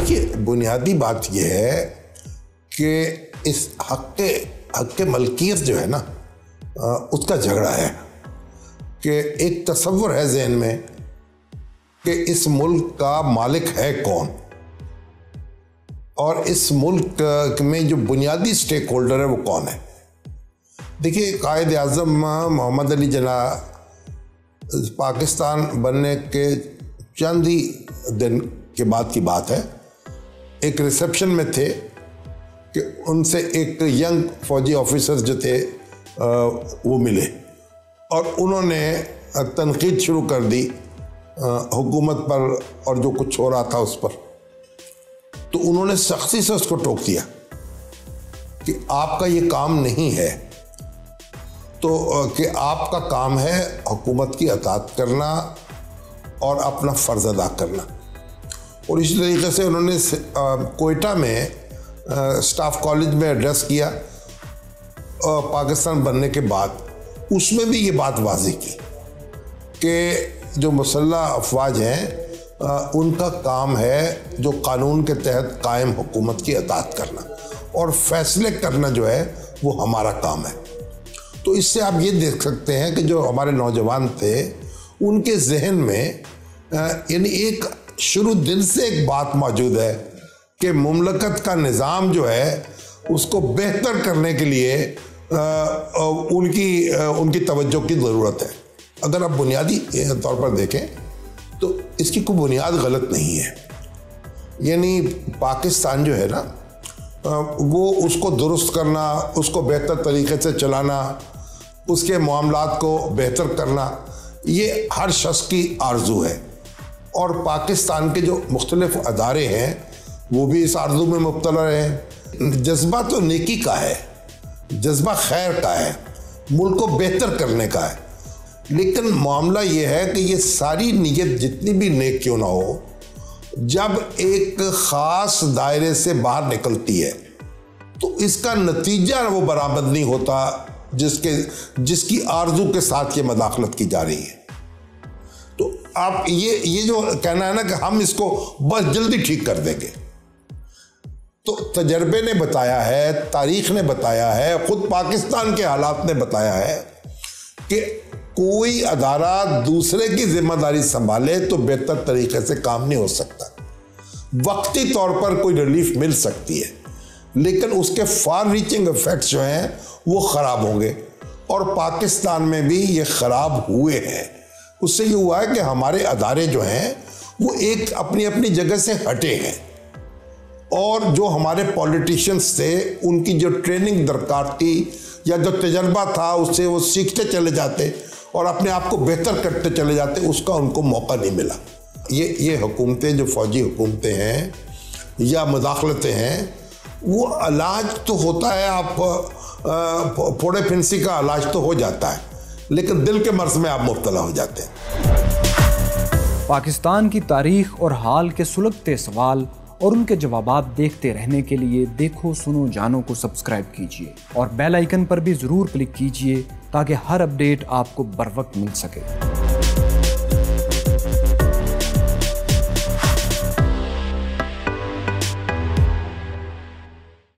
देखिए, बुनियादी बात यह है कि इस हक के मलकियत जो है ना, उसका झगड़ा है कि एक तसव्वुर है जहन में कि इस मुल्क का मालिक है कौन, और इस मुल्क में जो बुनियादी स्टेक होल्डर है वो कौन है। देखिए, कायद आज़म मोहम्मद अली जिन्ना पाकिस्तान बनने के चंद ही दिन के बाद की बात है, एक रिसेप्शन में थे कि उनसे एक यंग फौजी ऑफिसर जो थे वो मिले और उन्होंने तनकीद शुरू कर दी हुकूमत पर और जो कुछ हो रहा था उस पर। तो उन्होंने सख्ती से उसको टोक दिया कि आपका ये काम नहीं है, तो कि आपका काम है हुकूमत की अताअत करना और अपना फ़र्ज़ अदा करना। और इसी तरीके से उन्होंने कोयटा में स्टाफ कॉलेज में एड्रेस किया पाकिस्तान बनने के बाद, उसमें भी ये बात वाज़ेह की कि जो मुसल्लह अफवाज हैं उनका काम है जो कानून के तहत कायम हुकूमत की अताअत करना, और फैसले करना जो है वो हमारा काम है। तो इससे आप ये देख सकते हैं कि जो हमारे नौजवान थे उनके जहन में यानी एक शुरू दिन से एक बात मौजूद है कि मुमलकत का निज़ाम जो है उसको बेहतर करने के लिए उनकी तवज्जो की ज़रूरत है। अगर आप बुनियादी तौर पर देखें तो इसकी कोई बुनियाद गलत नहीं है। यानी पाकिस्तान जो है ना, वो उसको दुरुस्त करना, उसको बेहतर तरीके से चलाना, उसके मामलात को बेहतर करना, ये हर शख्स की आरजू है। और पाकिस्तान के जो मुख्तलिफ अदारे हैं वो भी इस आरजू में मुब्तला हैं। जज्बा तो नेकी का है, जज्बा खैर का है, मुल्क को बेहतर करने का है, लेकिन मामला ये है कि ये सारी नीयत जितनी भी नेक क्यों ना हो, जब एक ख़ास दायरे से बाहर निकलती है तो इसका नतीजा वो बराबर नहीं होता जिसकी आरजू के साथ ये मदाखलत की जा रही है। तो आप ये जो कहना है ना कि हम इसको बस जल्दी ठीक कर देंगे, तो तजर्बे ने बताया है, तारीख ने बताया है, खुद पाकिस्तान के हालात ने बताया है कि कोई अदारा दूसरे की जिम्मेदारी संभाले तो बेहतर तरीके से काम नहीं हो सकता। वक्ती तौर पर कोई रिलीफ मिल सकती है, लेकिन उसके फार रीचिंग इफेक्ट्स जो हैं वो ख़राब होंगे, और पाकिस्तान में भी ये ख़राब हुए हैं। उससे ये हुआ है कि हमारे अदारे जो हैं वो एक अपनी अपनी जगह से हटे हैं, और जो हमारे पॉलिटिशियंस थे उनकी जो ट्रेनिंग दरकार थी या जो तजर्बा था उससे वो सीखते चले जाते और अपने आप को बेहतर करते चले जाते, उसका उनको मौका नहीं मिला। ये हुकूमतें जो फौजी हुकूमतें हैं या मुदाखलतें हैं, वो इलाज तो होता है, आप फोड़े फिंसी का इलाज तो हो जाता है, लेकिन दिल के मर्ज में आप मुब्तला हो जाते हैं। पाकिस्तान की तारीख और हाल के सुलगते सवाल और उनके जवाबात देखते रहने के लिए देखो सुनो जानो को सब्सक्राइब कीजिए और बेल आइकन पर भी ज़रूर क्लिक कीजिए ताकि हर अपडेट आपको बर वक्त मिल सके।